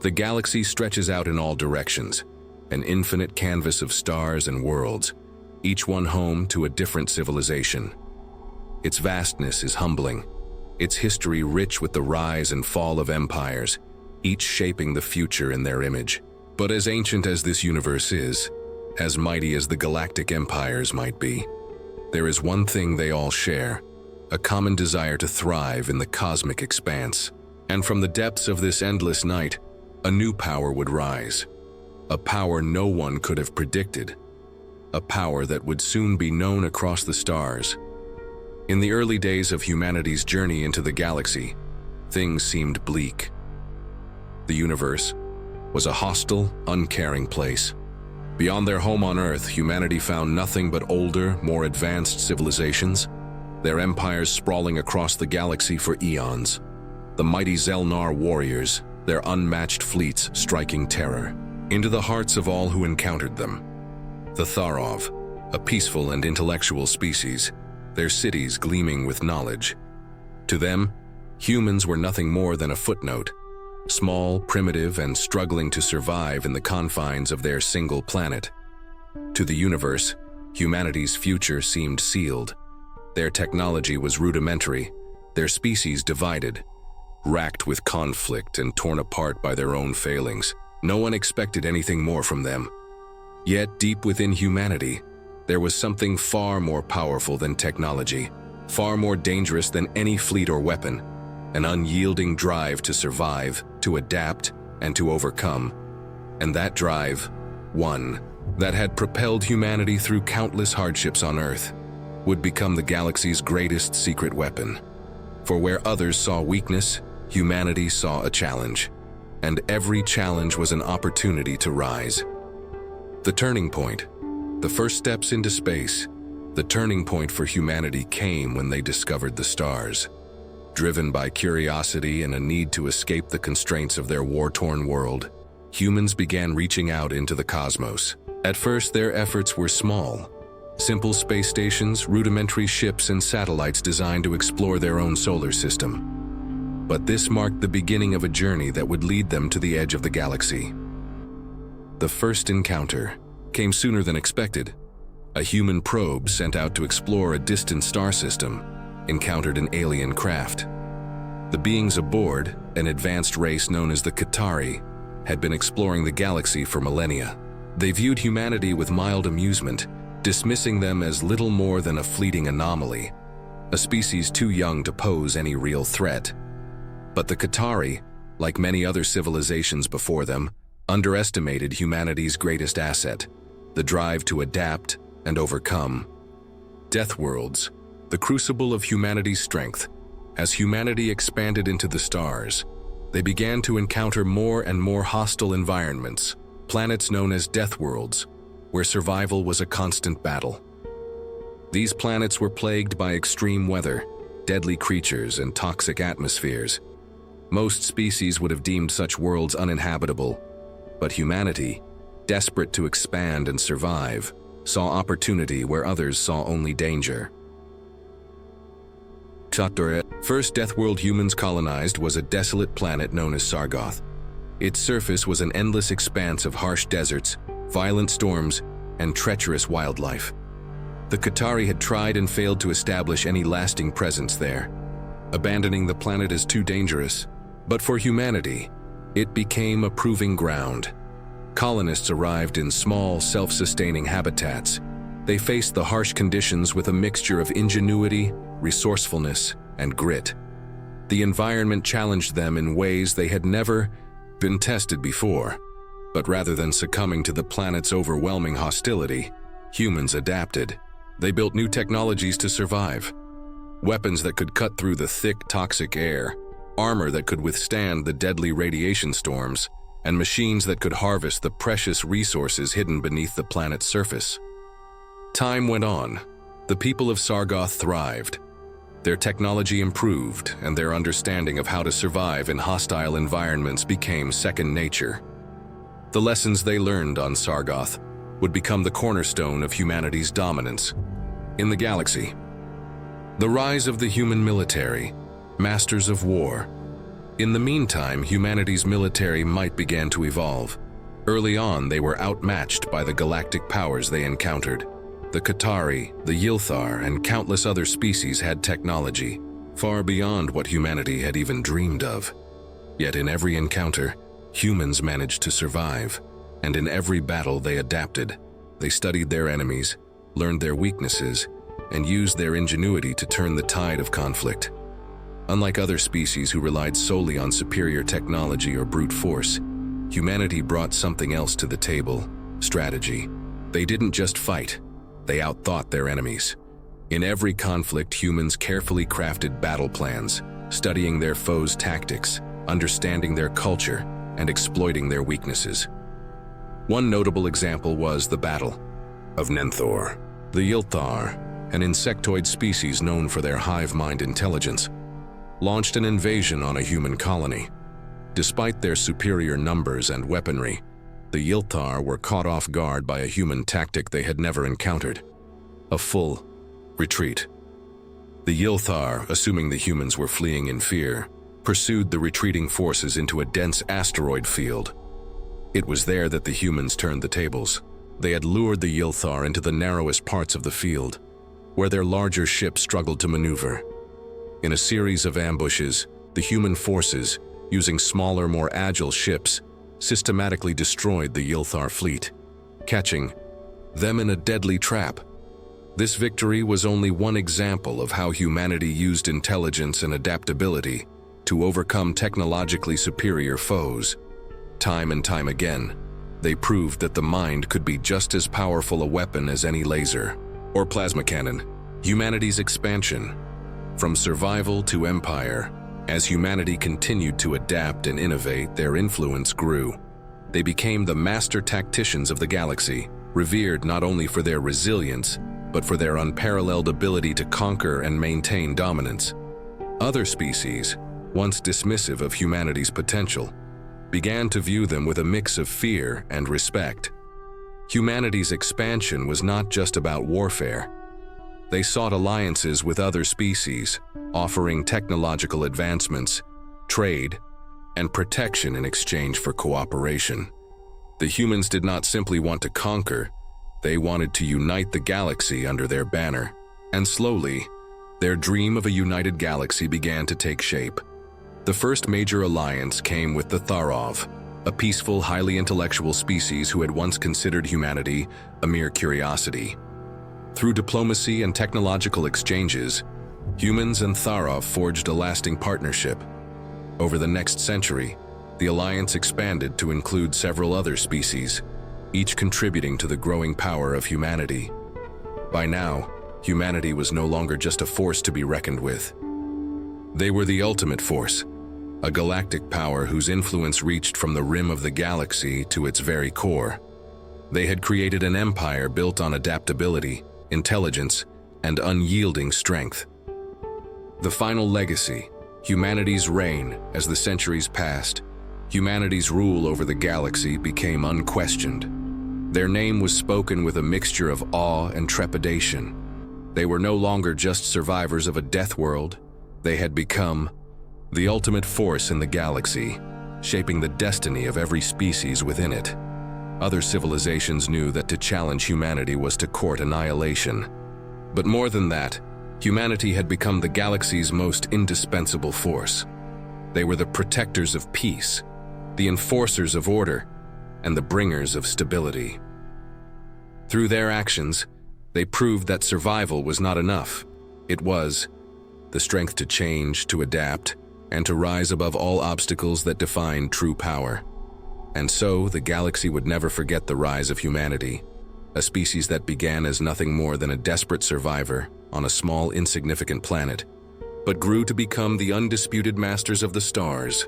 The galaxy stretches out in all directions, an infinite canvas of stars and worlds, each one home to a different civilization. Its vastness is humbling, its history rich with the rise and fall of empires, each shaping the future in their image. But as ancient as this universe is, as mighty as the galactic empires might be, there is one thing they all share, a common desire to thrive in the cosmic expanse. And from the depths of this endless night, a new power would rise. A power no one could have predicted. A power that would soon be known across the stars. In the early days of humanity's journey into the galaxy, things seemed bleak. The universe was a hostile, uncaring place. Beyond their home on Earth, humanity found nothing but older, more advanced civilizations, their empires sprawling across the galaxy for eons. The mighty Zelnar warriors, their unmatched fleets striking terror into the hearts of all who encountered them. The Tharov, a peaceful and intellectual species, their cities gleaming with knowledge. To them, humans were nothing more than a footnote, small, primitive, and struggling to survive in the confines of their single planet. To the universe, humanity's future seemed sealed. Their technology was rudimentary, their species divided, racked with conflict and torn apart by their own failings. No one expected anything more from them. Yet deep within humanity, there was something far more powerful than technology, far more dangerous than any fleet or weapon, an unyielding drive to survive, to adapt, and to overcome. And that drive, one that had propelled humanity through countless hardships on Earth, would become the galaxy's greatest secret weapon. For where others saw weakness, humanity saw a challenge, and every challenge was an opportunity to rise. The turning point, the first steps into space, the turning point for humanity came when they discovered the stars. Driven by curiosity and a need to escape the constraints of their war-torn world, humans began reaching out into the cosmos. At first, their efforts were small. Simple space stations, rudimentary ships, and satellites designed to explore their own solar system. But this marked the beginning of a journey that would lead them to the edge of the galaxy. The first encounter came sooner than expected. A human probe sent out to explore a distant star system encountered an alien craft. The beings aboard, an advanced race known as the Qatari, had been exploring the galaxy for millennia. They viewed humanity with mild amusement, dismissing them as little more than a fleeting anomaly, a species too young to pose any real threat. But the Qatari, like many other civilizations before them, underestimated humanity's greatest asset, the drive to adapt and overcome. Death worlds, the crucible of humanity's strength. As humanity expanded into the stars, they began to encounter more and more hostile environments, planets known as death worlds, where survival was a constant battle. These planets were plagued by extreme weather, deadly creatures, and toxic atmospheres. Most species would have deemed such worlds uninhabitable, but humanity, desperate to expand and survive, saw opportunity where others saw only danger. First death world humans colonized was a desolate planet known as Sargoth. Its surface was an endless expanse of harsh deserts, violent storms, and treacherous wildlife. The Qatari had tried and failed to establish any lasting presence there, abandoning the planet as too dangerous. But for humanity, it became a proving ground. Colonists arrived in small, self-sustaining habitats. They faced the harsh conditions with a mixture of ingenuity, resourcefulness, and grit. The environment challenged them in ways they had never been tested before. But rather than succumbing to the planet's overwhelming hostility, humans adapted. They built new technologies to survive. Weapons that could cut through the thick, toxic air, armor that could withstand the deadly radiation storms, and machines that could harvest the precious resources hidden beneath the planet's surface. Time went on. The people of Sargoth thrived. Their technology improved, and their understanding of how to survive in hostile environments became second nature. The lessons they learned on Sargoth would become the cornerstone of humanity's dominance in the galaxy. The rise of the human military, masters of war. In the meantime, humanity's military might began to evolve. Early on, they were outmatched by the galactic powers they encountered. The Qatari, the Yilthar, and countless other species had technology, far beyond what humanity had even dreamed of. Yet in every encounter, humans managed to survive, and in every battle they adapted. They studied their enemies, learned their weaknesses, and used their ingenuity to turn the tide of conflict. Unlike other species who relied solely on superior technology or brute force, humanity brought something else to the table: strategy. They didn't just fight, they outthought their enemies. In every conflict, humans carefully crafted battle plans, studying their foes' tactics, understanding their culture, and exploiting their weaknesses. One notable example was the Battle of Nenthor. The Yilthar, an insectoid species known for their hive mind intelligence, launched an invasion on a human colony. Despite their superior numbers and weaponry, the Yilthar were caught off guard by a human tactic they had never encountered: a full retreat. The Yilthar, assuming the humans were fleeing in fear, pursued the retreating forces into a dense asteroid field. It was there that the humans turned the tables. They had lured the Yilthar into the narrowest parts of the field, where their larger ships struggled to maneuver. In a series of ambushes, the human forces, using smaller, more agile ships, systematically destroyed the Yilthar fleet, catching them in a deadly trap. This victory was only one example of how humanity used intelligence and adaptability to overcome technologically superior foes. Time and time again, they proved that the mind could be just as powerful a weapon as any laser or plasma cannon. Humanity's expansion, from survival to empire. As humanity continued to adapt and innovate, their influence grew. They became the master tacticians of the galaxy, revered not only for their resilience, but for their unparalleled ability to conquer and maintain dominance. Other species, once dismissive of humanity's potential, began to view them with a mix of fear and respect. Humanity's expansion was not just about warfare. They sought alliances with other species, offering technological advancements, trade, and protection in exchange for cooperation. The humans did not simply want to conquer, they wanted to unite the galaxy under their banner. And slowly, their dream of a united galaxy began to take shape. The first major alliance came with the Tharov, a peaceful, highly intellectual species who had once considered humanity a mere curiosity. Through diplomacy and technological exchanges, humans and Tharov forged a lasting partnership. Over the next century, the alliance expanded to include several other species, each contributing to the growing power of humanity. By now, humanity was no longer just a force to be reckoned with. They were the ultimate force, a galactic power whose influence reached from the rim of the galaxy to its very core. They had created an empire built on adaptability, intelligence, and unyielding strength. The final legacy, humanity's reign. As the centuries passed, humanity's rule over the galaxy became unquestioned. Their name was spoken with a mixture of awe and trepidation. They were no longer just survivors of a death world. They had become the ultimate force in the galaxy, shaping the destiny of every species within it. Other civilizations knew that to challenge humanity was to court annihilation. But more than that, humanity had become the galaxy's most indispensable force. They were the protectors of peace, the enforcers of order, and the bringers of stability. Through their actions, they proved that survival was not enough. It was the strength to change, to adapt, and to rise above all obstacles that defined true power. And so, the galaxy would never forget the rise of humanity, a species that began as nothing more than a desperate survivor on a small, insignificant planet, but grew to become the undisputed masters of the stars.